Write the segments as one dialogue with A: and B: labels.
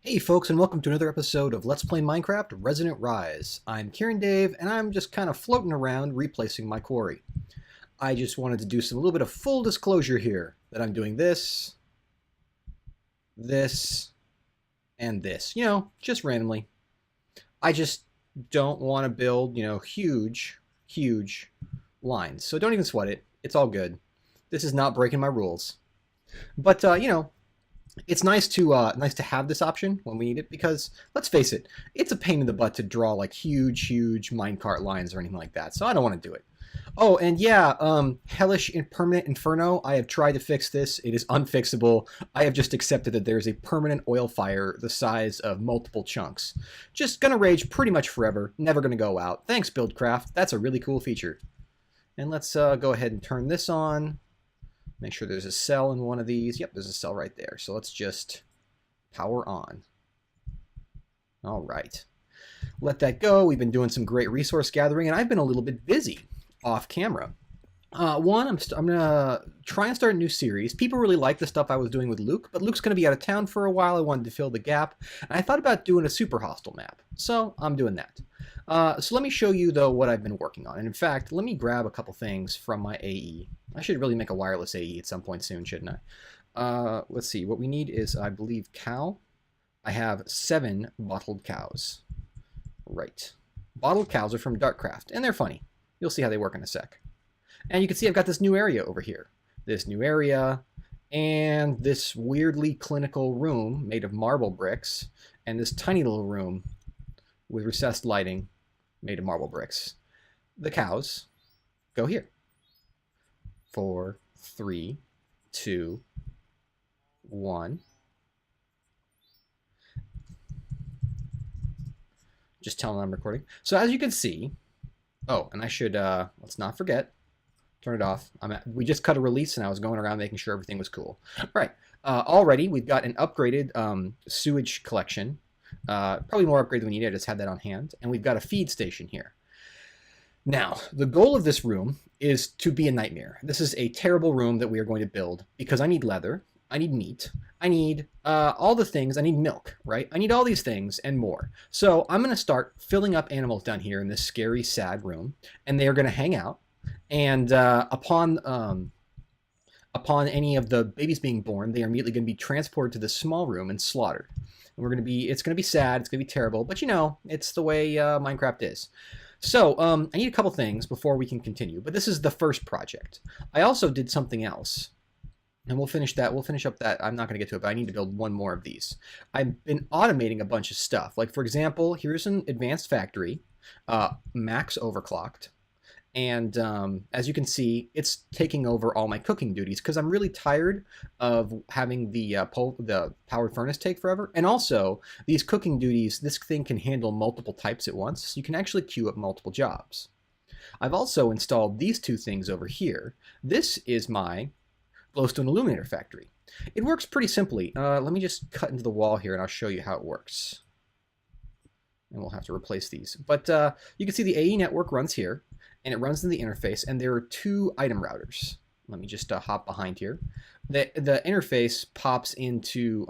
A: Hey folks, and welcome to another episode of Let's Play Minecraft Resonant Rise. I'm Kieran Dave, and I'm just kind of floating around replacing my quarry. I just wanted to do a little bit of full disclosure here, that I'm doing this, this, and this. Just randomly. I just don't want to build, huge lines. So don't even sweat it. It's all good. This is not breaking my rules. But, it's nice to have this option when we need it, because let's face it, it's a pain in the butt to draw like huge minecart lines or anything like that, so I don't want to do it. Oh, and yeah, hellish permanent inferno, I have tried to fix this. It is unfixable. I have just accepted that there's a permanent oil fire the size of multiple chunks. Just gonna rage pretty much forever, never gonna go out. Thanks, Buildcraft. That's a really cool feature. And let's go ahead and turn this on. Make sure there's a cell in one of these. Yep, there's a cell right there. So let's just power on. All right. Let that go. We've been doing some great resource gathering, and I've been a little bit busy off camera. I'm going to try and start a new series. People really like the stuff I was doing with Luke, but Luke's going to be out of town for a while. I wanted to fill the gap, and I thought about doing a super hostile map. So I'm doing that. So let me show you, though, what I've been working on. And in fact, let me grab a couple things from my AE. I should really make a wireless AE at some point soon, shouldn't I? Let's see. What we need is, I believe, cow. I have 7 bottled cows. Right. Bottled cows are from Darkcraft, and they're funny. You'll see how they work in a sec. And you can see I've got this new area over here. This new area, and this weirdly clinical room made of marble bricks, and this tiny little room with recessed lighting made of marble bricks. The cows go here. 4, 3, 2, 1. Just telling them I'm recording. So as you can see, oh, and I should, let's not forget, turn it off. We just cut a release, and I was going around making sure everything was cool. All right. Already, we've got an upgraded sewage collection. Probably more upgrade than we need. I just had that on hand. And we've got a feed station here. Now, the goal of this room is to be a nightmare. This is a terrible room that we are going to build because I need leather, I need meat, I need all the things, I need milk, right? I need all these things and more. So I'm going to start filling up animals down here in this scary, sad room, and they are going to hang out. And upon any of the babies being born, they are immediately going to be transported to this small room and slaughtered. And it's going to be sad, it's going to be terrible, but it's the way Minecraft is. So I need a couple things before we can continue, but this is the first project. I also did something else, and we'll finish that. We'll finish up that. I'm not going to get to it, but I need to build one more of these. I've been automating a bunch of stuff. Like, for example, here's an advanced factory, max overclocked. And as you can see, it's taking over all my cooking duties because I'm really tired of having the powered furnace take forever. And also, these cooking duties, this thing can handle multiple types at once. So you can actually queue up multiple jobs. I've also installed these 2 things over here. This is my glowstone illuminator factory. It works pretty simply. Let me just cut into the wall here, and I'll show you how it works. And we'll have to replace these. But you can see the AE network runs here, and it runs in the interface, and there are 2 item routers. Let me just hop behind here. The interface pops into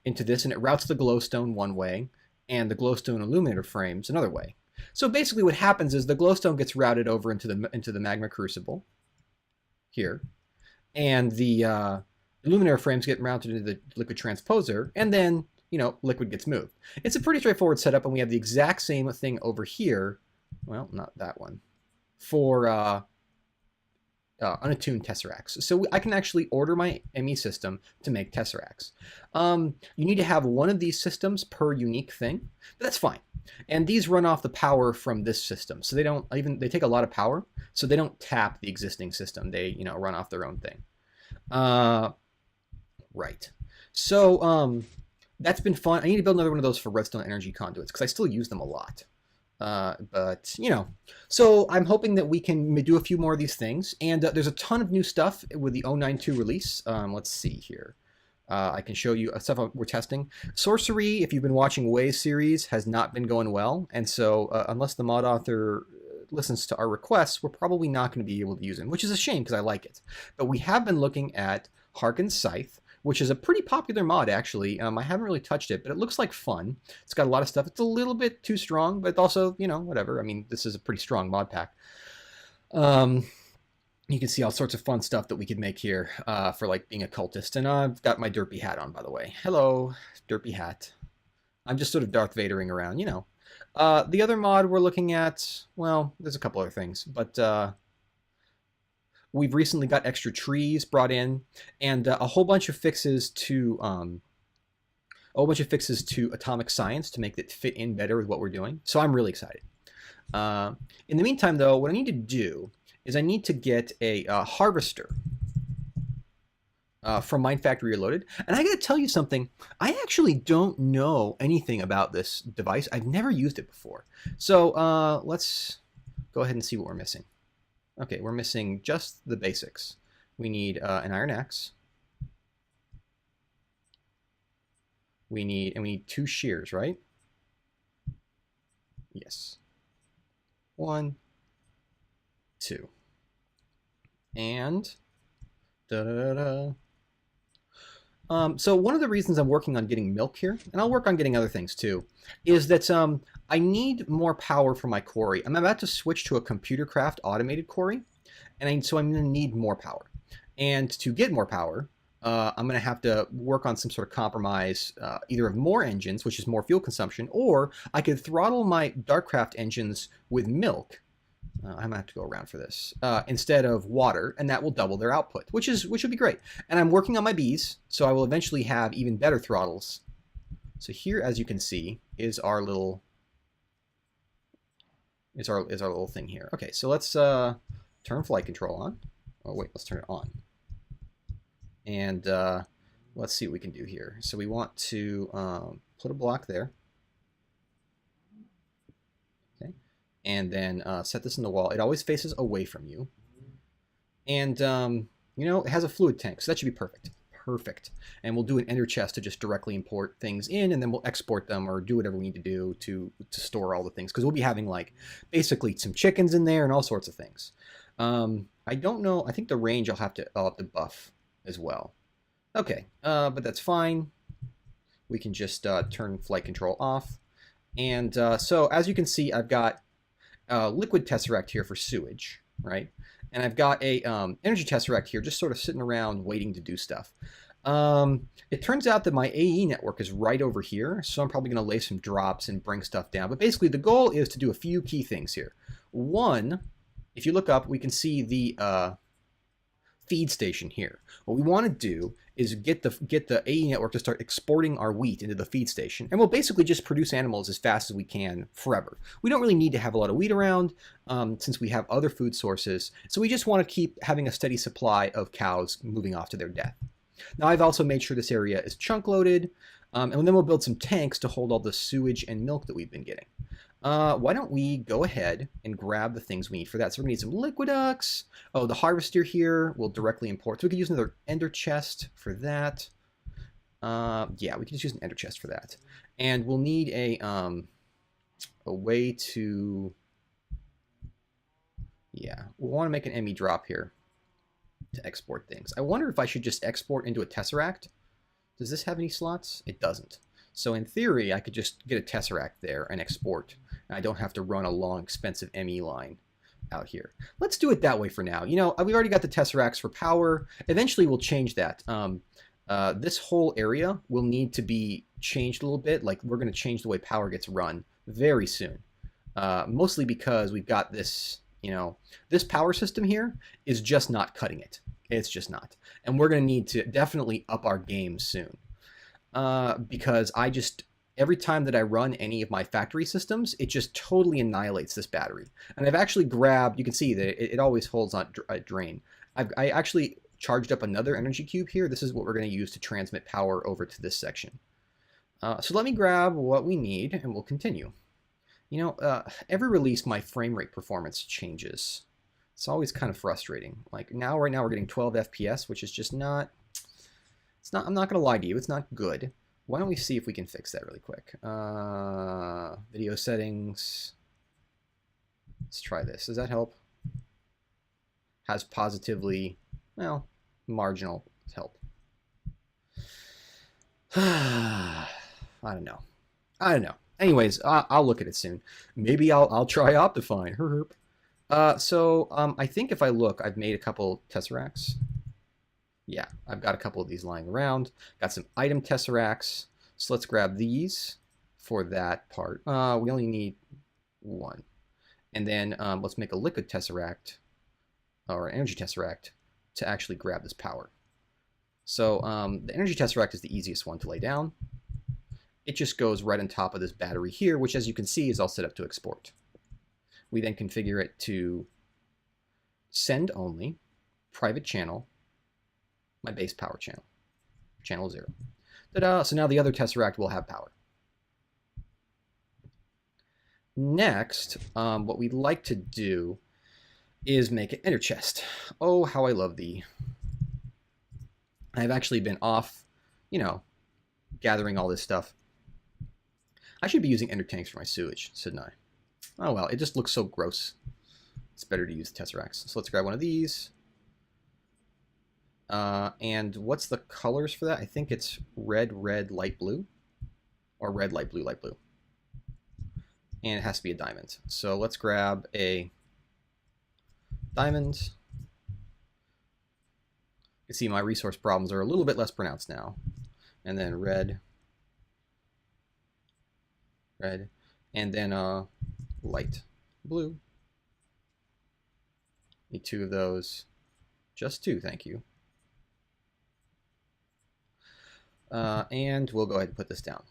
A: this, and it routes the glowstone one way, and the glowstone illuminator frames another way. So basically what happens is the glowstone gets routed over into the magma crucible here, and the illuminator frames get mounted into the liquid transposer, and then liquid gets moved. It's a pretty straightforward setup, and we have the exact same thing over here. Well, not that one. For unattuned tesseracts. So I can actually order my ME system to make tesseracts. You need to have one of these systems per unique thing, but that's fine. And these run off the power from this system, so they take a lot of power, so they don't tap the existing system. They run off their own thing. Right. So that's been fun. I need to build another one of those for redstone energy conduits because I still use them a lot. But so I'm hoping that we can do a few more of these things, and there's a ton of new stuff with the 092 release. Let's see here. I can show you stuff we're testing. Sorcery, if you've been watching Way's series, has not been going well, and so unless the mod author listens to our requests, we're probably not going to be able to use it, which is a shame because I like it. But we have been looking at Harken's Scythe, which is a pretty popular mod, actually. I haven't really touched it, but it looks like fun. It's got a lot of stuff. It's a little bit too strong, but also, you know, whatever. I mean, this is a pretty strong mod pack. You can see all sorts of fun stuff that we could make here for like being a cultist. And I've got my derpy hat on, by the way. Hello, derpy hat. I'm just sort of Darth Vadering around, you know. The other mod we're looking at, well, there's a couple other things, but we've recently got extra trees brought in, and a whole bunch of fixes to atomic science to make it fit in better with what we're doing. So I'm really excited. In the meantime, though, what I need to do is I need to get a harvester from Mind Factory Reloaded. And I got to tell you something. I actually don't know anything about this device. I've never used it before. So let's go ahead and see what we're missing. Okay, we're missing just the basics. We need an iron axe. We need 2 shears, right? Yes. 1, 2. And so one of the reasons I'm working on getting milk here, and I'll work on getting other things too, is that I need more power for my quarry. I'm about to switch to a computer craft automated quarry, and so I'm going to need more power. And to get more power, I'm going to have to work on some sort of compromise, either of more engines, which is more fuel consumption, or I could throttle my Darkcraft engines with milk. I'm gonna have to go around for this instead of water, and that will double their output, which would be great. And I'm working on my bees, so I will eventually have even better throttles. So here, as you can see, is our little little thing here. Okay, so let's turn flight control on. Oh wait, let's turn it on. And let's see what we can do here. So we want to put a block there. And then set this in the wall. It always faces away from you. And, you know, it has a fluid tank, so that should be perfect. Perfect. And we'll do an ender chest to just directly import things in, and then we'll export them or do whatever we need to do to store all the things. Because we'll be having, like, basically some chickens in there and all sorts of things. I don't know. I think the range I'll have to buff as well. Okay, but that's fine. We can just turn flight control off. And so, as you can see, I've got liquid tesseract here for sewage, right? And I've got a energy tesseract here just sort of sitting around waiting to do stuff. It turns out that my AE network is right over here, so I'm probably going to lay some drops and bring stuff down. But basically, the goal is to do a few key things here. One, if you look up, we can see the feed station here. What we want to do is get the AE network to start exporting our wheat into the feed station, and we'll basically just produce animals as fast as we can forever. We don't really need to have a lot of wheat around since we have other food sources, so we just want to keep having a steady supply of cows moving off to their death. Now I've also made sure this area is chunk loaded, and then we'll build some tanks to hold all the sewage and milk that we've been getting. Why don't we go ahead and grab the things we need for that? So we're going to need some liquiducts. Oh, the harvester here will directly import. So we could use another ender chest for that. Yeah, we can just use an ender chest for that. And we'll need a way to... Yeah, we'll want to make an ME drop here to export things. I wonder if I should just export into a tesseract. Does this have any slots? It doesn't. So in theory, I could just get a tesseract there and export. And I don't have to run a long, expensive ME line out here. Let's do it that way for now. You know, we've already got the tesseracts for power. Eventually, we'll change that. This whole area will need to be changed a little bit. Like, we're going to change the way power gets run very soon. Mostly because we've got this, you know, this power system here is just not cutting it. It's just not. And we're going to need to definitely up our game soon. Because every time that I run any of my factory systems, it just totally annihilates this battery. And I've actually grabbed, you can see that it always holds on a drain. I actually charged up another energy cube here. This is what we're going to use to transmit power over to this section. So let me grab what we need and we'll continue. You know, every release my frame rate performance changes. It's always kind of frustrating. Like right now we're getting 12 FPS, which is just not... I'm not going to lie to you, it's not good. Why don't we see if we can fix that really quick? Video settings. Let's try this. Does that help? Has positively, well, marginal help. I don't know. I don't know. Anyways, I'll look at it soon. Maybe I'll try Optifine. Herp. I think if I look, I've made a couple tesseracts. Yeah, I've got a couple of these lying around. Got some item tesseracts. So let's grab these for that part. We only need one. And then let's make a liquid tesseract or an energy tesseract to actually grab this power. So the energy tesseract is the easiest one to lay down. It just goes right on top of this battery here, which as you can see is all set up to export. We then configure it to send only, private channel, my base power channel, channel 0. Ta-da! So now the other tesseract will have power. Next, what we'd like to do is make an ender chest. Oh, how I love thee. I've actually been off, gathering all this stuff. I should be using ender tanks for my sewage, shouldn't I? Oh well, it just looks so gross. It's better to use tesseracts. So let's grab one of these. And what's the colors for that? I think it's red, light blue. Or red, light blue, light blue. And it has to be a diamond. So let's grab a diamond. You can see my resource problems are a little bit less pronounced now. And then red. And then light blue. Need 2 of those. Just 2, thank you. And we'll go ahead and put this down.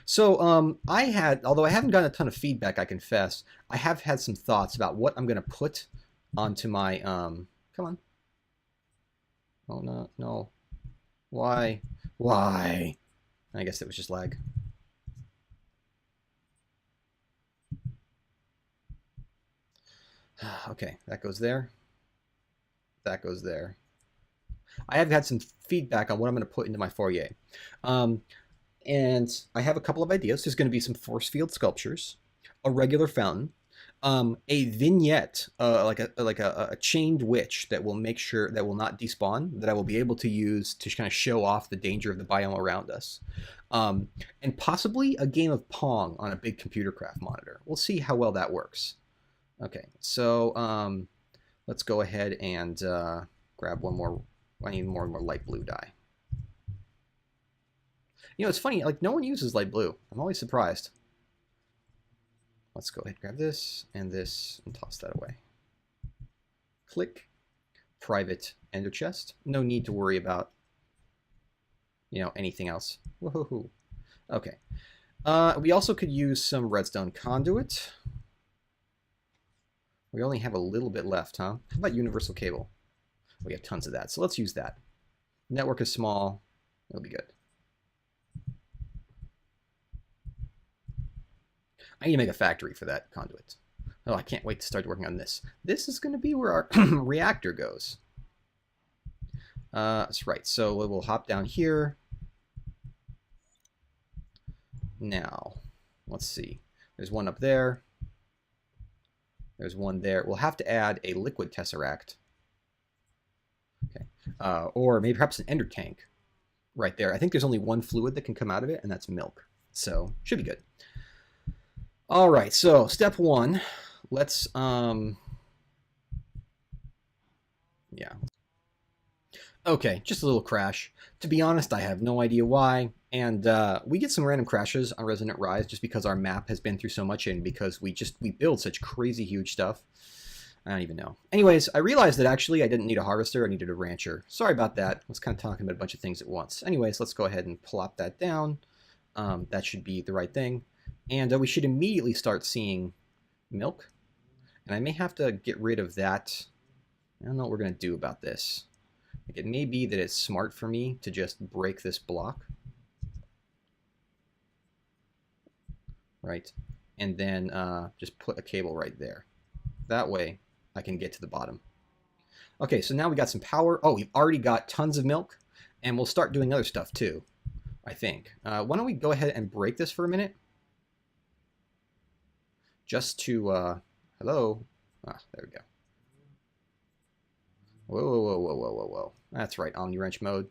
A: So although I haven't gotten a ton of feedback, I confess, I have had some thoughts about what I'm going to put onto my, come on. Oh, no. Why? I guess it was just lag. Okay, that goes there. That goes there. I have had some feedback on what I'm going to put into my foyer. And I have a couple of ideas. There's going to be some force field sculptures, a regular fountain, a vignette, like a chained witch that will make sure that will not despawn, that I will be able to use to kind of show off the danger of the biome around us. And possibly a game of Pong on a big computer craft monitor. We'll see how well that works. Okay, so let's go ahead and grab one more. I need more and more light blue dye. It's funny, like no one uses light blue. I'm always surprised. Let's go ahead and grab this, and toss that away. Click. Private ender chest. No need to worry about, anything else. Woohoo. Okay. We also could use some redstone conduit. We only have a little bit left, huh? How about universal cable? We have tons of that, so let's use that. Network is small. It'll be good. I need to make a factory for that conduit. Oh, I can't wait to start working on this. This is going to be where our reactor goes. That's right. So we'll hop down here. Now, let's see. There's one up there. There's one there. We'll have to add a liquid tesseract. Okay. Or maybe perhaps an ender tank right there. I think there's only one fluid that can come out of it, and that's milk. So, should be good. All right, so step 1. Let's, yeah. Okay, just a little crash. To be honest, I have no idea why. And we get some random crashes on Resonant Rise just because our map has been through so much and because we build such crazy huge stuff. I don't even know. Anyways, I realized that actually I didn't need a harvester, I needed a rancher. Sorry about that. I was kind of talking about a bunch of things at once. Anyways, let's go ahead and plop that down. That should be the right thing. And we should immediately start seeing milk. And I may have to get rid of that. I don't know what we're going to do about this. Like, it may be that it's smart for me to just break this block. Right? And then just put a cable right there. That way I can get to the bottom. Okay, so now we got some power. Oh, we've already got tons of milk. And we'll start doing other stuff too, I think. Why don't we go ahead and break this for a minute? Just to, hello? Ah, there we go. Whoa. That's right, Omni-Wrench mode.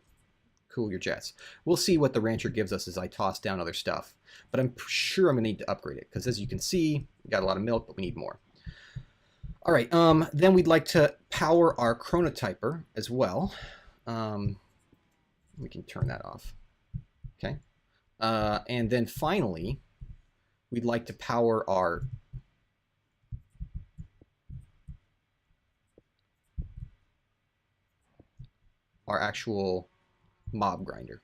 A: Cool your jets. We'll see what the rancher gives us as I toss down other stuff. But I'm sure I'm going to need to upgrade it, because as you can see, we got a lot of milk, but we need more. All right, then we'd like to power our chronotyper as well. We can turn that off. Okay. And then finally, we'd like to power our actual mob grinder.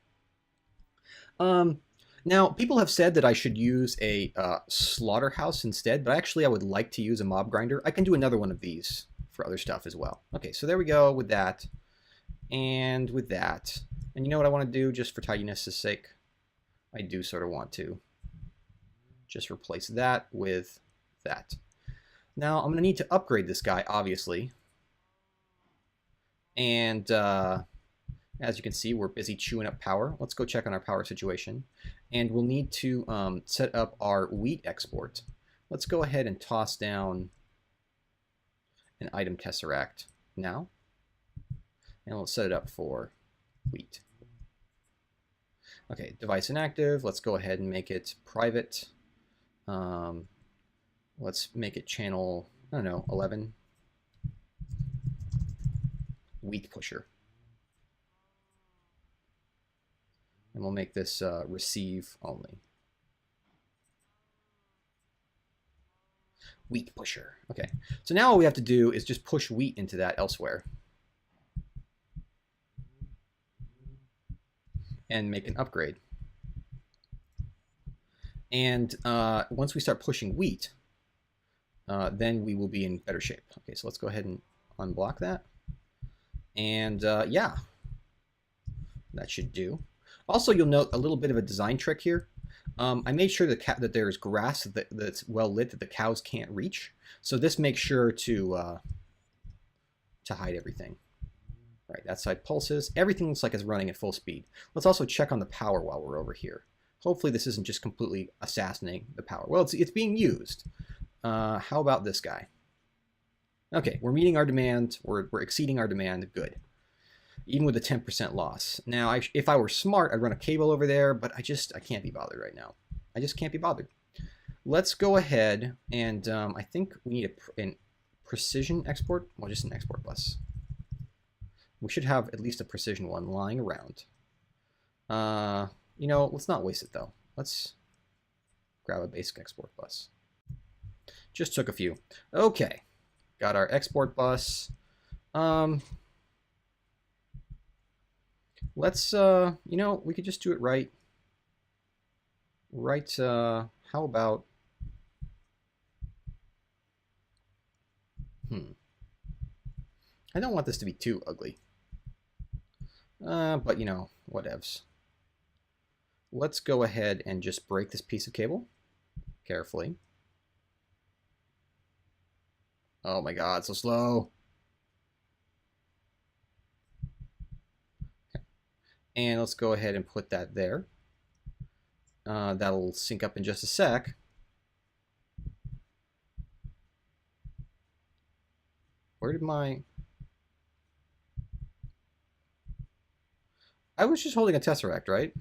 A: Now, people have said that I should use a slaughterhouse instead, but actually I would like to use a mob grinder. I can do another one of these for other stuff as well. Okay, so there we go with that, and with that. And you know what I want to do, just for tidiness' sake? I do sort of want to just replace that with that. Now, I'm going to need to upgrade this guy, obviously. And as you can see, we're busy chewing up power. Let's go check on our power situation. And we'll need to set up our wheat export. Let's go ahead and toss down an item tesseract now. And we'll set it up for wheat. Okay, device inactive. Let's go ahead and make it private. Let's make it channel, I don't know, 11. Wheat pusher. And we'll make this receive only. Wheat pusher. Okay, so now all we have to do is just push wheat into that elsewhere. And make an upgrade. And once we start pushing wheat, then we will be in better shape. Okay, so let's go ahead and unblock that. And yeah, that should do. Also, you'll note a little bit of a design trick here. I made sure that there's grass that's well lit that the cows can't reach. So this makes sure to hide everything. Right, that side pulses. Everything looks like it's running at full speed. Let's also check on the power while we're over here. Hopefully this isn't just completely assassinating the power. Well, it's being used. How about this guy? Okay, we're meeting our demand. We're exceeding our demand. Good. Even with a 10% loss. Now, if I were smart, I'd run a cable over there, but I can't be bothered right now. I just can't be bothered. Let's go ahead and I think we need a precision export. Well, just an export bus. We should have at least a precision one lying around. You know, let's not waste it though. Let's grab a basic export bus. Just took a few. Okay, got our export bus. Let's, you know, we could just do it right. How about, I don't want this to be too ugly. But, you know, whatevs. Let's go ahead and just break this piece of cable carefully. Oh my god, so slow. Okay. And let's go ahead and put that there. That'll sync up in just a sec. Where did my... I was just holding a tesseract, right?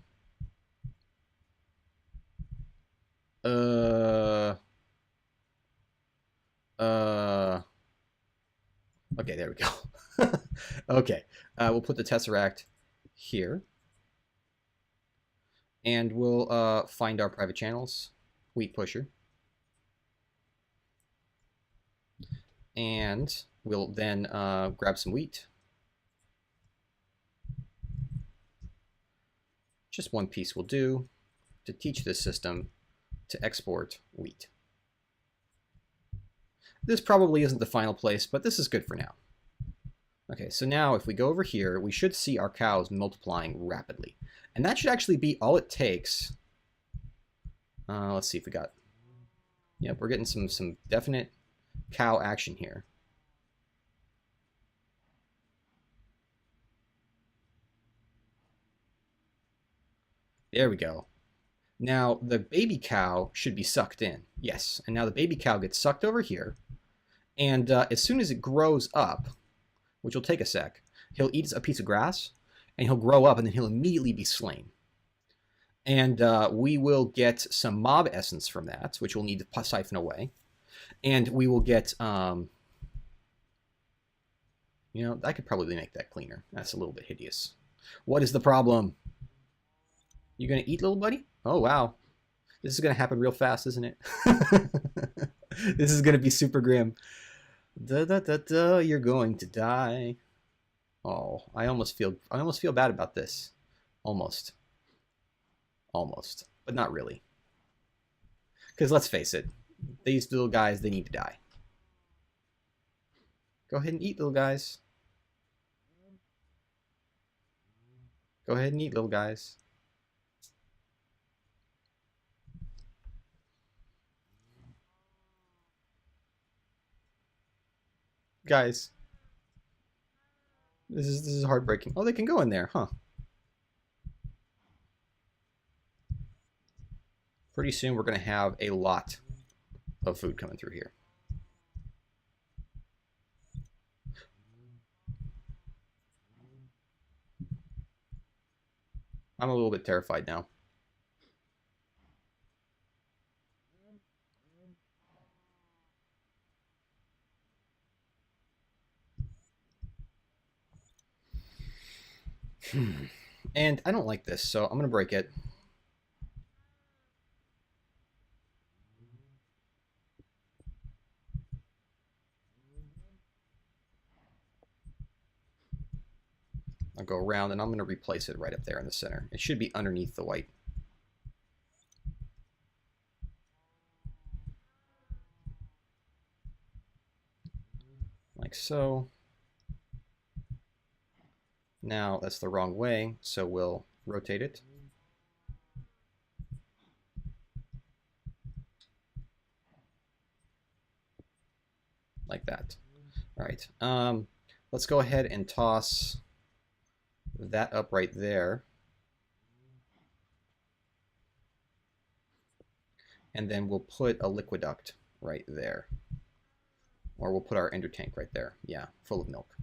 A: Okay, there we go. Okay, we'll put the tesseract here. And we'll find our private channels, wheat pusher. And we'll then grab some wheat. Just one piece will do to teach this system to export wheat. This probably isn't the final place, but this is good for now. Okay, so now if we go over here, we should see our cows multiplying rapidly. And that should actually be all it takes. Let's see if we got... Yep, we're getting some definite cow action here. There we go. Now, the baby cow should be sucked in. Yes, and now the baby cow gets sucked over here. And as soon as it grows up, which will take a sec, he'll eat a piece of grass. and he'll grow up, and then he'll immediately be slain. And we will get some mob essence from that, which we'll need to siphon away. And we will get, you know, I could probably make that cleaner. That's a little bit hideous. What is the problem? You gonna eat, little buddy? Oh, wow. This is gonna happen real fast, isn't it? This is gonna be super grim. Da da da da, you're going to die. Oh, I almost feel bad about this. Almost. Almost. But not really. Because let's face it, these little guys, they need to die. Go ahead and eat, little guys. Go ahead and eat, little guys. Guys. This is heartbreaking. Oh, they can go in there, huh? Pretty soon we're going to have a lot of food coming through here. I'm a little bit terrified now. And I don't like this, so I'm going to break it. I'll go around, and I'm going to replace it right up there in the center. It should be underneath the white. Like so. Now that's the wrong way, so we'll rotate it. Like that. All right. Let's go ahead and toss that up right there. And then we'll put a liquid duct right there. Or we'll put our ender tank right there. Yeah, full of milk.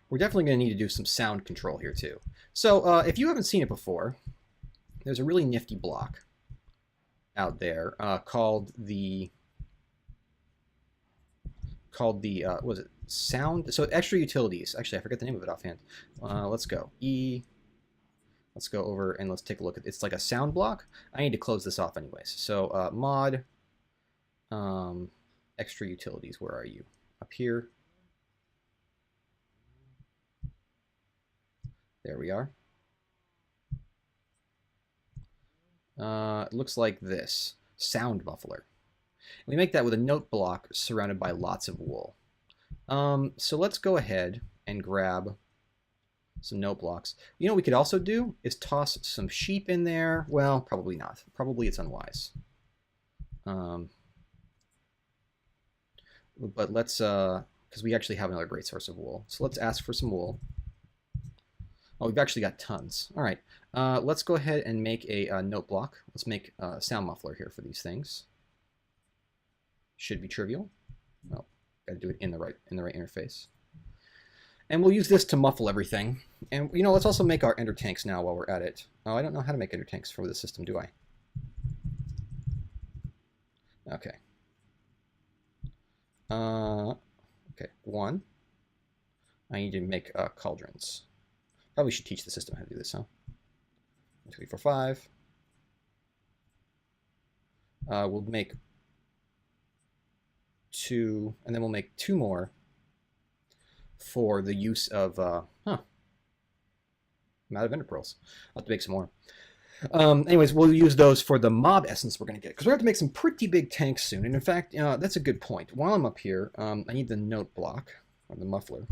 A: We're definitely going to need to do some sound control here too. So if you haven't seen it before, there's a really nifty block out there called the what was it, sound? So extra utilities. Actually, I forget the name of it offhand. Let's go. Let's go over and let's take a look at it's like a sound block. I need to close this off anyways. So mod extra utilities. Where are you? Up here. There we are. It looks like this. Sound muffler. We make that with a note block surrounded by lots of wool. So let's go ahead and grab some note blocks. You know what we could also do is toss some sheep in there. Well, probably not. Probably it's unwise. But let's, because we actually have another great source of wool. So let's ask for some wool. Oh, we've actually got tons. All right, let's go ahead and make a note block. Let's make a sound muffler here for these things. Should be trivial. Oh, got to do it in the right interface. And we'll use this to muffle everything. And you know, let's also make our ender tanks now while we're at it. Oh, I don't know how to make ender tanks for the system, do I? Okay. Okay, one. I need to make cauldrons. Probably should teach the system how to do this, huh? 1, 2, 3, 4, 5. We'll make 2, and then we'll make 2 more for the use of, I'm out of ender pearls. I'll have to make some more. Anyways, we'll use those for the mob essence we're going to get, because we're going to have to make some pretty big tanks soon. And in fact, that's a good point. While I'm up here, I need the note block, or the muffler.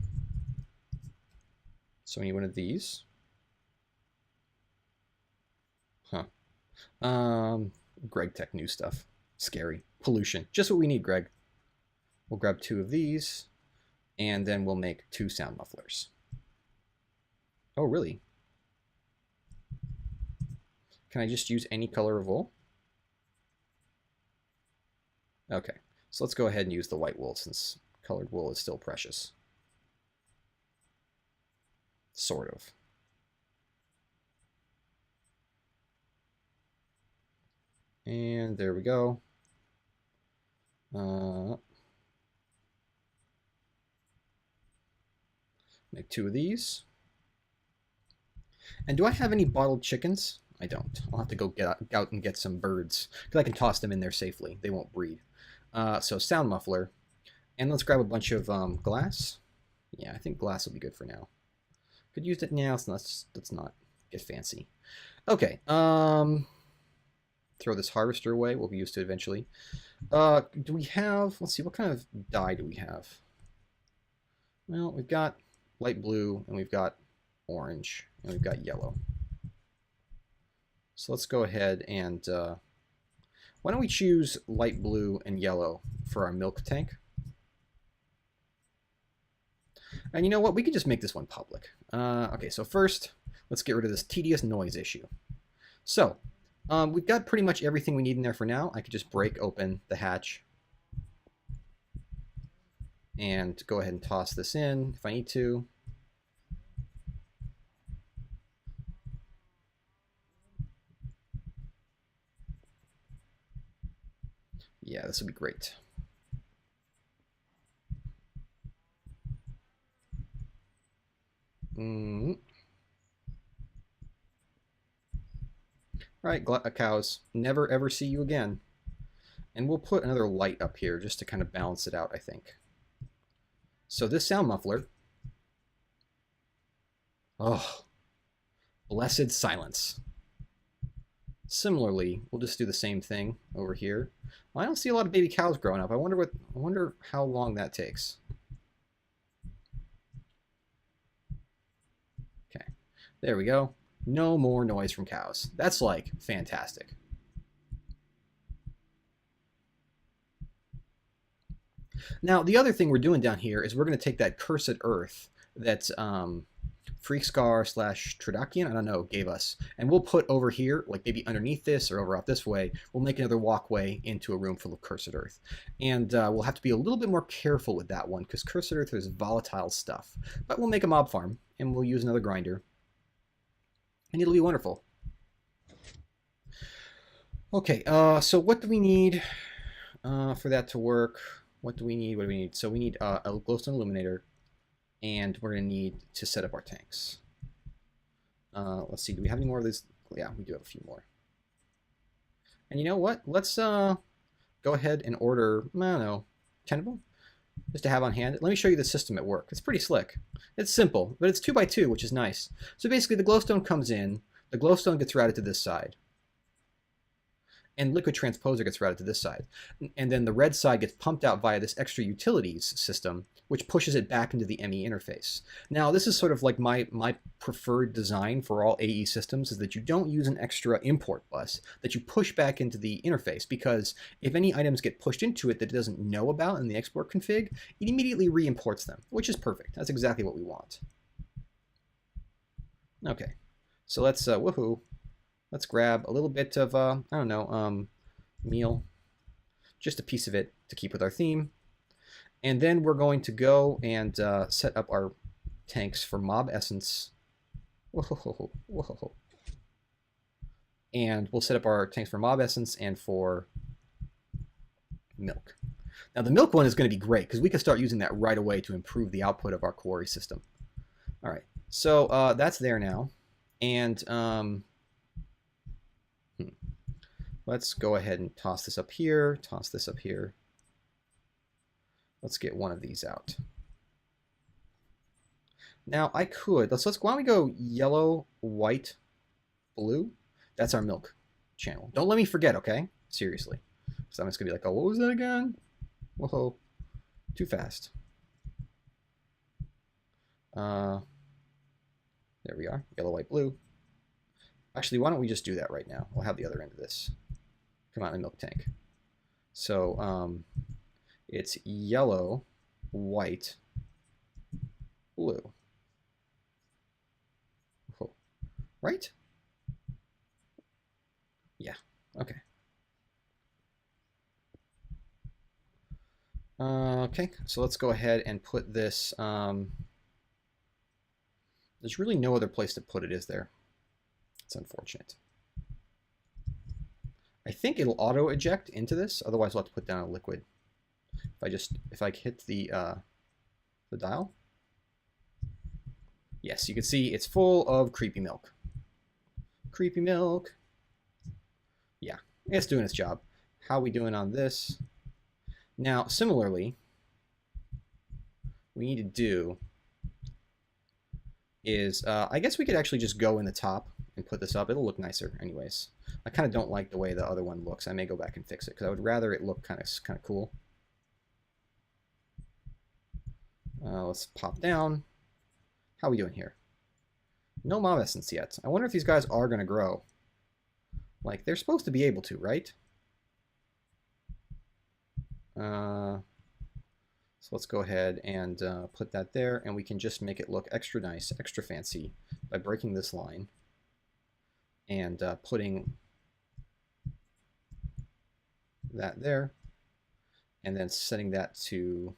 A: So we need one of these. Greg Tech new stuff. Scary. Pollution. Just what we need, Greg. We'll grab 2 of these, and then we'll make 2 sound mufflers. Oh, really? Can I just use any color of wool? Okay, so let's go ahead and use the white wool since Colored wool is still precious. Sort of. And there we go. Make 2 of these. And do I have any bottled chickens? I don't. I'll have to go get out and get some birds, because I can toss them in there safely. They won't breed. So sound muffler. And let's grab a bunch of glass. Yeah, I think glass will be good for now. Could use it now, so let's not get fancy. Okay. Throw this harvester away. We'll be used to it eventually. Do we have... Let's see, what kind of dye do we have? Well, we've got light blue, and we've got orange, and we've got yellow. So let's go ahead and... why don't we choose light blue and yellow for our milk tank? And you know what? We could just make this one public. Okay, so first, let's get rid of this tedious noise issue. So, we've got pretty much everything we need in there for now. I could just break open the hatch and go ahead and toss this in if I need to. Yeah, this would be great. All right, cows, never ever see you again. And we'll put another light up here just to kind of balance it out, I think. So this sound muffler, oh, blessed silence. Similarly, we'll just do the same thing over here. Well, I don't see a lot of baby cows growing up. I wonder how long that takes. Okay, there we go. No more noise from cows. That's like fantastic. Now, the other thing we're doing down here is we're going to take that cursed earth that's Freakscar / Tridakian, I don't know, gave us, and we'll put over here, like maybe underneath this or over out this way, we'll make another walkway into a room full of cursed earth. And we'll have to be a little bit more careful with that one, because cursed earth is volatile stuff. But we'll make a mob farm, and we'll use another grinder. And it'll be wonderful. Okay, so what do we need for that to work? What do we need? What do we need? So we need a glowstone illuminator, and we're going to need to set up our tanks. Let's see, do we have any more of these? Yeah, we do have a few more. And you know what? Let's go ahead and order, I don't know, 10 of them, just to have on hand. Let me show you the system at work. It's pretty slick. It's simple, but it's 2x2, which is nice. So basically, the glowstone comes in, the glowstone gets routed to this side, and liquid transposer gets routed to this side. And then the red side gets pumped out via this extra utilities system, which pushes it back into the ME interface. Now, this is sort of like my preferred design for all AE systems, is that you don't use an extra import bus, that you push back into the interface, because if any items get pushed into it that it doesn't know about in the export config, it immediately re-imports them, which is perfect. That's exactly what we want. Okay, so let's, woohoo. Let's grab a little bit of, I don't know, meal, just a piece of it to keep with our theme. And then we're going to go and set up our tanks for mob essence. Whoa, whoa. And we'll set up our tanks for mob essence and for milk. Now the milk one is going to be great, because we can start using that right away to improve the output of our quarry system. All right, so that's there now. And let's go ahead and toss this up here, toss this up here. Let's get one of these out. Now I could, why don't we go yellow, white, blue? That's our milk channel. Don't let me forget, okay? Seriously. So I'm just gonna be like, oh, what was that again? Whoa, too fast. There we are, yellow, white, blue. Actually, why don't we just do that right now? We'll have the other end of this come out in the milk tank. So it's yellow, white, blue. Oh, right? Yeah, okay. Okay, so let's go ahead and put this. There's really no other place to put it, is there? It's unfortunate. I think it'll auto eject into this. Otherwise, we'll have to put down a liquid. If I hit the dial. Yes, you can see it's full of creepy milk. Creepy milk. Yeah, it's doing its job. How are we doing on this? Now, similarly, we need to do is, I guess we could actually just go in the top and put this up. It'll look nicer anyways. I kind of don't like the way the other one looks. I may go back and fix it because I would rather it look kind of cool. Let's pop down. How are we doing here? No mob essence yet. I wonder if these guys are going to grow. Like, they're supposed to be able to, right? So let's go ahead and put that there, and we can just make it look extra nice, extra fancy by breaking this line and putting that there, and then setting that to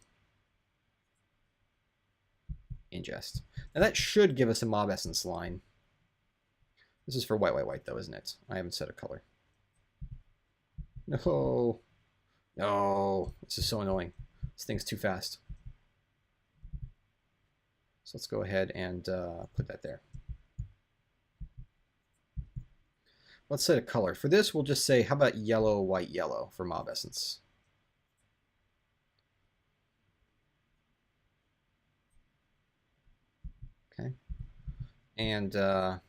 A: ingest. Now that should give us a mob essence line. This is for white, white, white though, isn't it? I haven't set a color. No. No. This is so annoying. This thing's too fast. So let's go ahead and put that there. Let's set a color. For this, we'll just say, how about yellow, white, yellow for mob essence? Okay. And I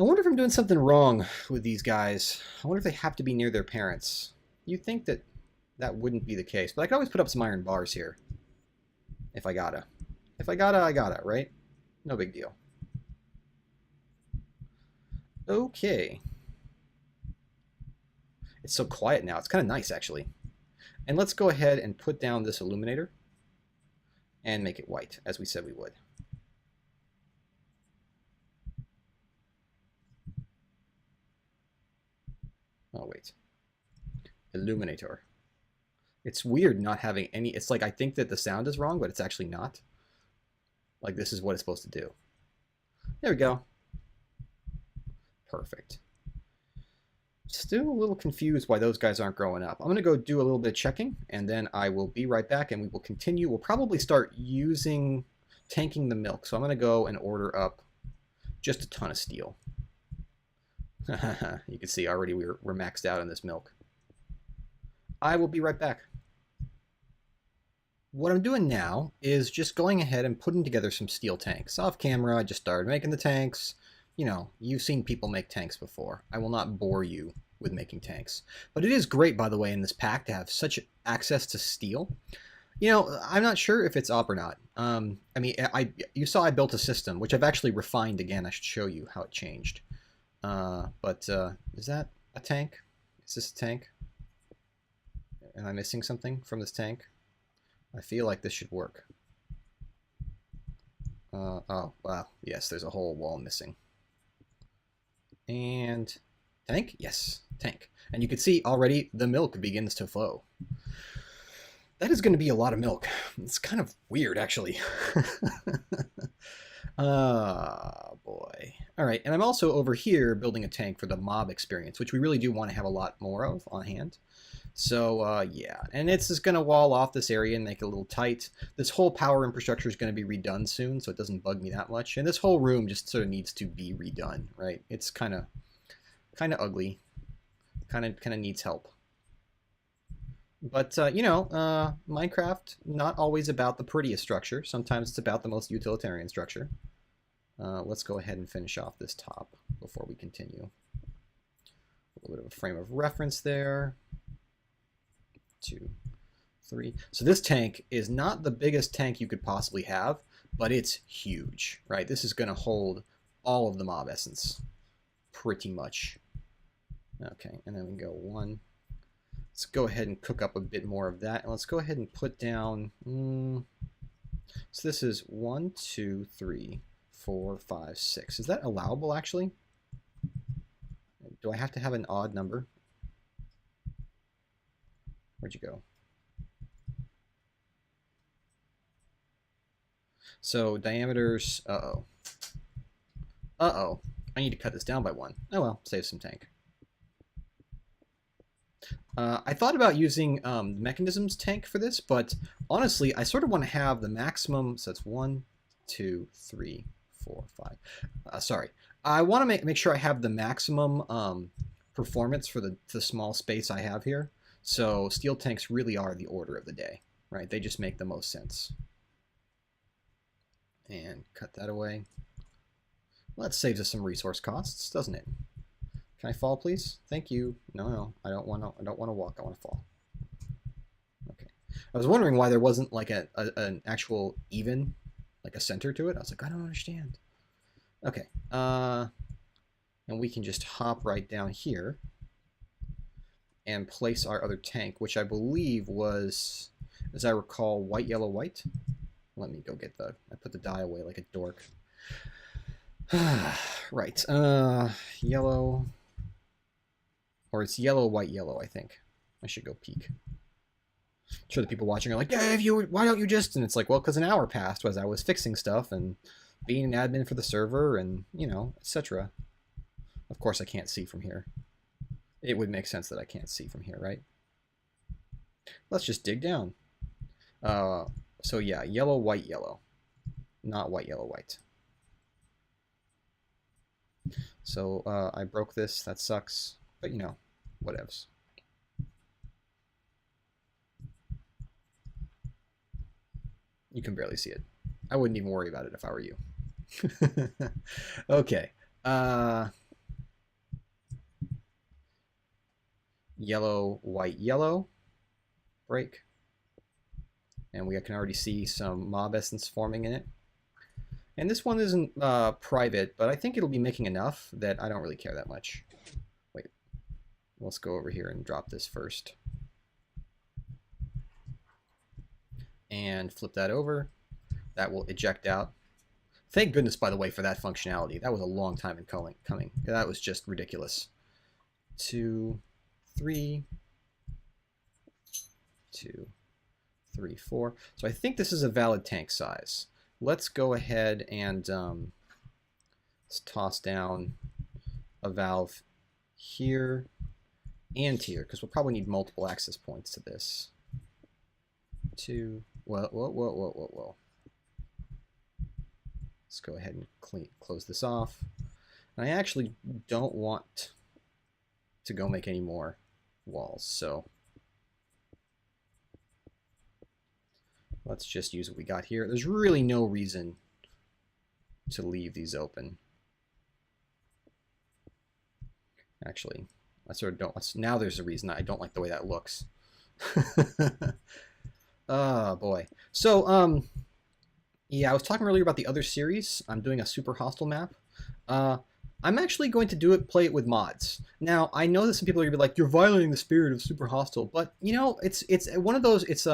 A: wonder if I'm doing something wrong with these guys. I wonder if they have to be near their parents. You'd think that that wouldn't be the case, but I can always put up some iron bars here. If I gotta. If I gotta, I gotta, right? No big deal. Okay. It's so quiet now. It's kind of nice, actually. And let's go ahead and put down this illuminator and make it white, as we said we would. Oh, wait. Illuminator. It's weird not having any... It's like I think that the sound is wrong, but it's actually not. Like, this is what it's supposed to do. There we go. Perfect. Still a little confused why those guys aren't growing up. I'm going to go do a little bit of checking, and then I will be right back, and we will continue. We'll probably start tanking the milk. So I'm going to go and order up just a ton of steel. You can see already we're maxed out on this milk. I will be right back. What I'm doing now is just going ahead and putting together some steel tanks. Off camera, I just started making the tanks. You know, you've seen people make tanks before. I will not bore you with making tanks. But it is great, by the way, in this pack to have such access to steel. You know, I'm not sure if it's up or not. I mean, you saw I built a system, which I've actually refined again. I should show you how it changed. Is that a tank? Is this a tank? Am I missing something from this tank? I feel like this should work. Oh, wow. Yes, there's a whole wall missing. And tank? Yes, tank. And you can see already the milk begins to flow. That is going to be a lot of milk. It's kind of weird, actually. Ah, boy. All right, and I'm also over here building a tank for the mob experience, which we really do want to have a lot more of on hand. So, yeah, and it's just going to wall off this area and make it a little tight. This whole power infrastructure is going to be redone soon, so it doesn't bug me that much. And this whole room just sort of needs to be redone, right? It's kind of ugly, kind of needs help. But, you know, Minecraft, not always about the prettiest structure. Sometimes it's about the most utilitarian structure. Let's go ahead and finish off this top before we continue. A little bit of a frame of reference there. 2, 3. So this tank is not the biggest tank you could possibly have, but it's huge, right? This is going to hold all of the mob essence, pretty much. Okay, and then we go 1. Let's go ahead and cook up a bit more of that, and let's go ahead and put down. So this is 1, 2, 3, 4, 5, 6. Is that allowable actually? Do I have to have an odd number? Where'd you go? So diameters, uh-oh. Uh-oh. I need to cut this down by 1. Oh well, save some tank. I thought about using mechanisms tank for this, but honestly, I sort of want to have the maximum. So it's 1, 2, 3, 4, 5. Sorry, I want to make sure I have the maximum performance for the small space I have here. So steel tanks really are the order of the day, right? They just make the most sense. And cut that away. Well, that saves us some resource costs, doesn't it? Can I fall, please? Thank you. No, I don't want to. I don't want to walk. I want to fall. Okay. I was wondering why there wasn't like an actual even, like a center to it. I was like, I don't understand. Okay. And we can just hop right down here and place our other tank, which I believe was, as I recall, white, yellow, white. Let me go get the. I put the die away like a dork. Right. Yellow. Or it's yellow, white, yellow, I think. I should go peek. I'm sure the people watching are like, Dave, why don't you just... And it's like, well, because an hour passed as I was fixing stuff and being an admin for the server and, you know, etc. Of course, I can't see from here. It would make sense that I can't see from here, right? Let's just dig down. So yeah, yellow, white, yellow. Not white, yellow, white. So I broke this. That sucks. But, you know, whatevs. You can barely see it. I wouldn't even worry about it if I were you. Okay. Yellow, white, yellow. Break. And we can already see some mob essence forming in it. And this one isn't private, but I think it'll be making enough that I don't really care that much. Wait. Let's go over here and drop this first. And flip that over. That will eject out. Thank goodness, by the way, for that functionality. That was a long time in coming. That was just ridiculous. 2, 3, 2, 3, 4. So I think this is a valid tank size. Let's go ahead and let's toss down a valve here and here, because we'll probably need multiple access points to this. 2. Whoa. Let's go ahead and close this off. And I actually don't want to go make any more walls, so let's just use what we got here. There's really no reason to leave these open. Actually, I sort of don't. Now there's a reason I don't like the way that looks. Oh boy. So yeah, I was talking earlier about the other series. I'm doing a super hostile map. I'm actually going to play it with mods. Now, I know that some people are gonna be like, "You're violating the spirit of super hostile," but you know, it's one of those. It's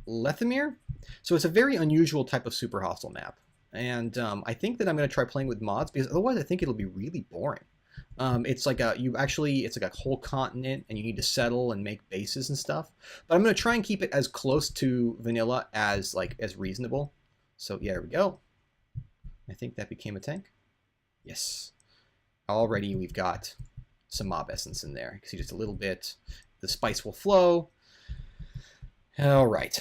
A: Lethamyr, so it's a very unusual type of super hostile map, and I think that I'm going to try playing with mods because otherwise I think it'll be really boring. It's like it's like a whole continent and you need to settle and make bases and stuff. But I'm going to try and keep it as close to vanilla as reasonable. So yeah, here we go. I think that became a tank. Yes. Already we've got some mob essence in there. You can see just a little bit. The spice will flow. All right.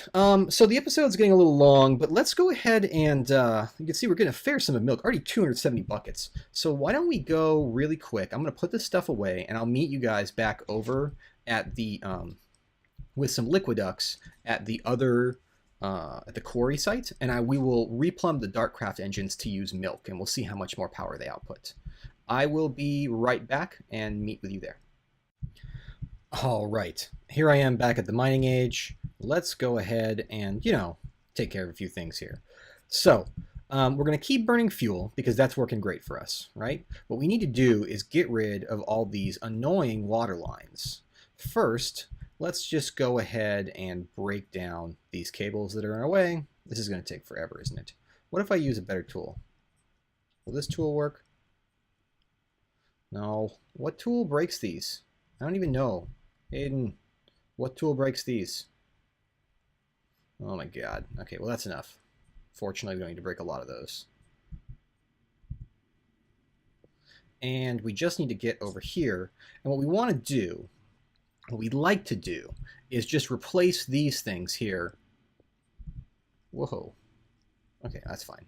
A: So the episode's getting a little long, but let's go ahead and you can see we're getting a fair sum of milk, already 270 buckets. So why don't we go really quick? I'm going to put this stuff away, and I'll meet you guys back over at the with some liquiducts at the other at the quarry site, and we will replumb the Darkcraft engines to use milk, and we'll see how much more power they output. I will be right back and meet with you there. All right, here I am back at the mining age. Let's go ahead and, you know, take care of a few things here. So we're going to keep burning fuel because that's working great for us, right? What we need to do is get rid of all these annoying water lines. First, let's just go ahead and break down these cables that are in our way. This is going to take forever, isn't it? What if I use a better tool? Will this tool work? No. What tool breaks these? I don't even know. Aiden, what tool breaks these? Oh my god. Okay, well that's enough. Fortunately, we don't need to break a lot of those. And we just need to get over here. And what we want to do, what we'd like to do, is just replace these things here. Whoa. Okay, that's fine.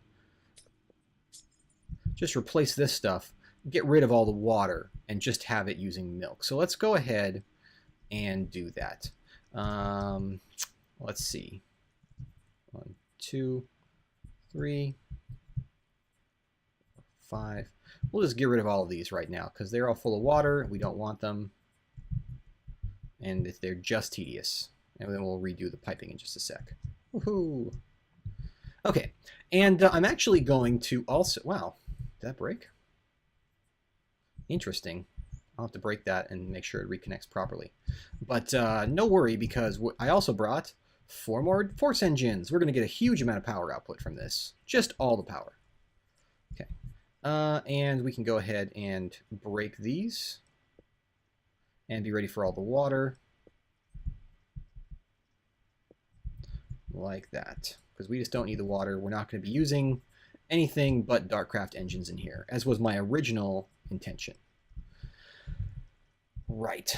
A: Just replace this stuff, get rid of all the water, and just have it using milk. So let's go ahead and do that. Let's see. 1, 2, 3, 5. We'll just get rid of all of these right now because they're all full of water. We don't want them. And they're just tedious. And then we'll redo the piping in just a sec. Woohoo! Okay, and I'm actually going to also... Wow, did that break? Interesting. I'll have to break that and make sure it reconnects properly. But no worry, because I also brought 4 more force engines. We're going to get a huge amount of power output from this. Just all the power. Okay. And we can go ahead and break these. And be ready for all the water. Like that. Because we just don't need the water. We're not going to be using anything but Darkcraft engines in here, as was my original intention. Right.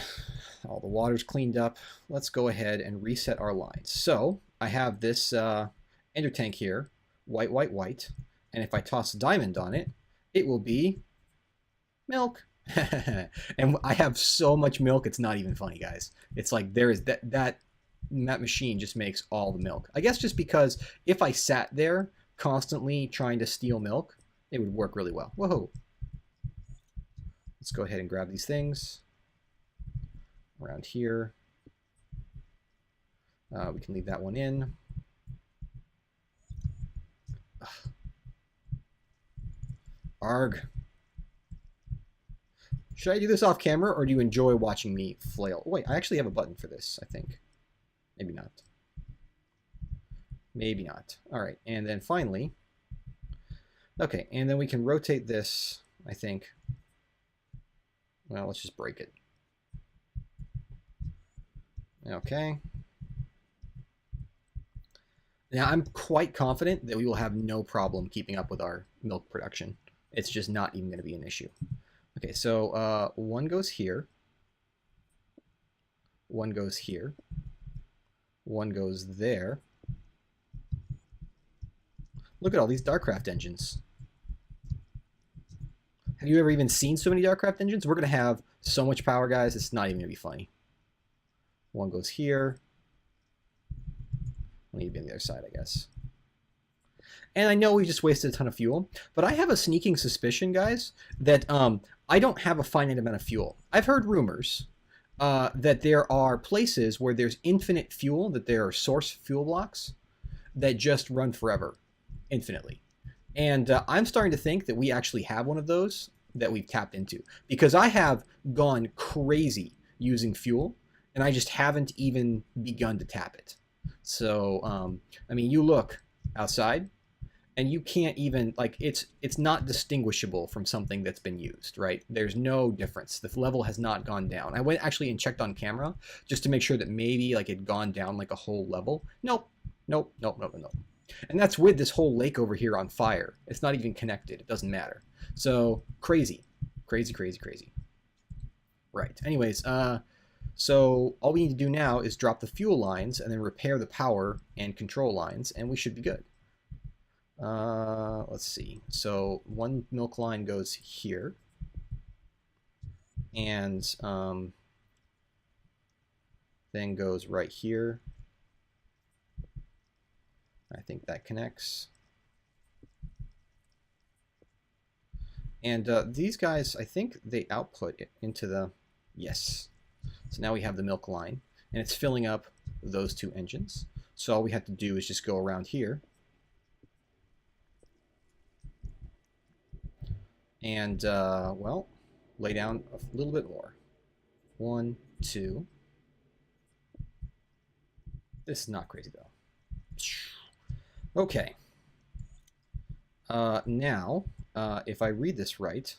A: All the water's cleaned up. Let's go ahead and reset our lines. So I have this ender tank here, white, white, white. And if I toss diamond on it, it will be milk. And I have so much milk, it's not even funny, guys. It's like there is that machine just makes all the milk. I guess just because if I sat there constantly trying to steal milk, it would work really well. Whoa. Let's go ahead and grab these things. Around here. We can leave that one in. Ugh. Arg. Should I do this off camera, or do you enjoy watching me flail? Oh, wait, I actually have a button for this, I think. Maybe not. Maybe not. All right, and then finally... Okay, and then we can rotate this, I think. Well, let's just break it. Okay. Now, I'm quite confident that we will have no problem keeping up with our milk production. It's just not even going to be an issue. Okay, so one goes here. One goes here. One goes there. Look at all these Darkcraft engines. Have you ever even seen so many Darkcraft engines? We're going to have so much power, guys, it's not even going to be funny. One goes here. I need to be on the other side, I guess. And I know we just wasted a ton of fuel, but I have a sneaking suspicion, guys, that I don't have a finite amount of fuel. I've heard rumors that there are places where there's infinite fuel, that there are source fuel blocks that just run forever, infinitely. And I'm starting to think that we actually have one of those that we've tapped into, because I have gone crazy using fuel, and I just haven't even begun to tap it. So, I mean, you look outside, and you can't even, like, it's not distinguishable from something that's been used, right? There's no difference. The level has not gone down. I went actually and checked on camera just to make sure that maybe, like, it'd gone down, like, a whole level. Nope. Nope, nope, nope, nope. And that's with this whole lake over here on fire. It's not even connected. It doesn't matter. So, crazy. Crazy, crazy, crazy. Right. Anyways, so all we need to do now is drop the fuel lines and then repair the power and control lines, and we should be good. Let's see. So one milk line goes here, and then goes right here. I think that connects. And these guys, I think they output it into the... Yes. So now we have the milk line, and it's filling up those two engines. So all we have to do is just go around here. And, well, lay down a little bit more. 1, 2. This is not crazy, though. Okay. Now, if I read this right,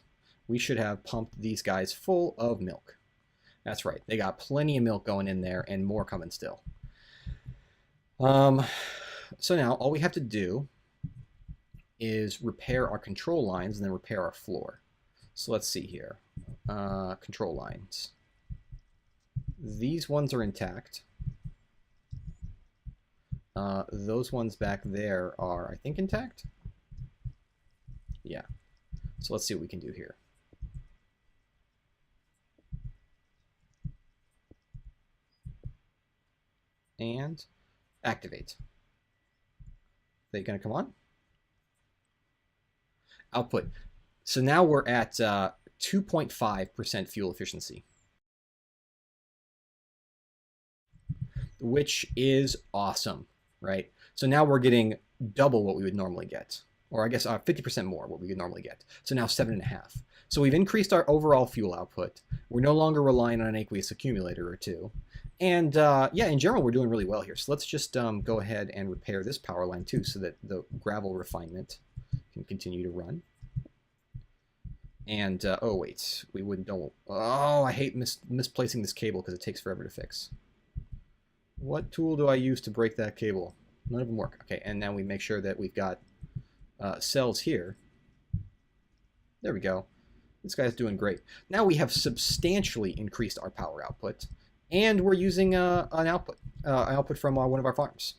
A: we should have pumped these guys full of milk. That's right. They got plenty of milk going in there and more coming still. So now all we have to do is repair our control lines and then repair our floor. So let's see here. Control lines. These ones are intact. Those ones back there are, I think, intact. Yeah. So let's see what we can do here. And activate. Are they going to come on? Output. So now we're at 2.5% fuel efficiency, which is awesome, right? So now we're getting double what we would normally get, or I guess 50% more what we would normally get. So now 7.5. So we've increased our overall fuel output. We're no longer relying on an aqueous accumulator or two. And yeah, in general, we're doing really well here. So let's just go ahead and repair this power line too, so that the gravel refinement can continue to run. And oh wait, we wouldn't. Don't. Oh, I hate misplacing this cable because it takes forever to fix. What tool do I use to break that cable? None of them work. Okay, and now we make sure that we've got cells here. There we go. This guy's doing great. Now we have substantially increased our power output, and we're using an output from one of our farms.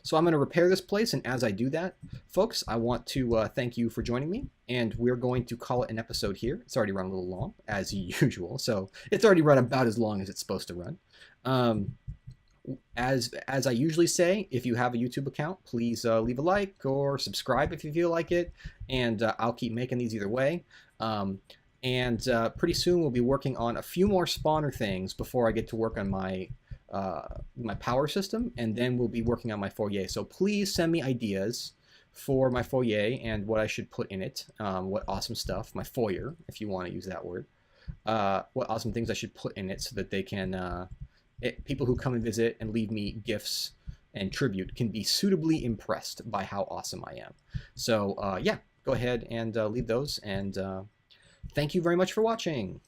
A: So I'm going to repair this place, and as I do that, folks, I want to thank you for joining me, and we're going to call it an episode here. It's already run a little long, as usual, so it's already run about as long as it's supposed to run. As I usually say, if you have a YouTube account, please leave a like or subscribe if you feel like it, and I'll keep making these either way. Pretty soon we'll be working on a few more spawner things before I get to work on my my power system, and then we'll be working on my foyer. So please send me ideas for my foyer and what I should put in it, what awesome stuff, my foyer, if you want to use that word, what awesome things I should put in it so that they can, people who come and visit and leave me gifts and tribute can be suitably impressed by how awesome I am. So yeah, go ahead and leave those, and thank you very much for watching.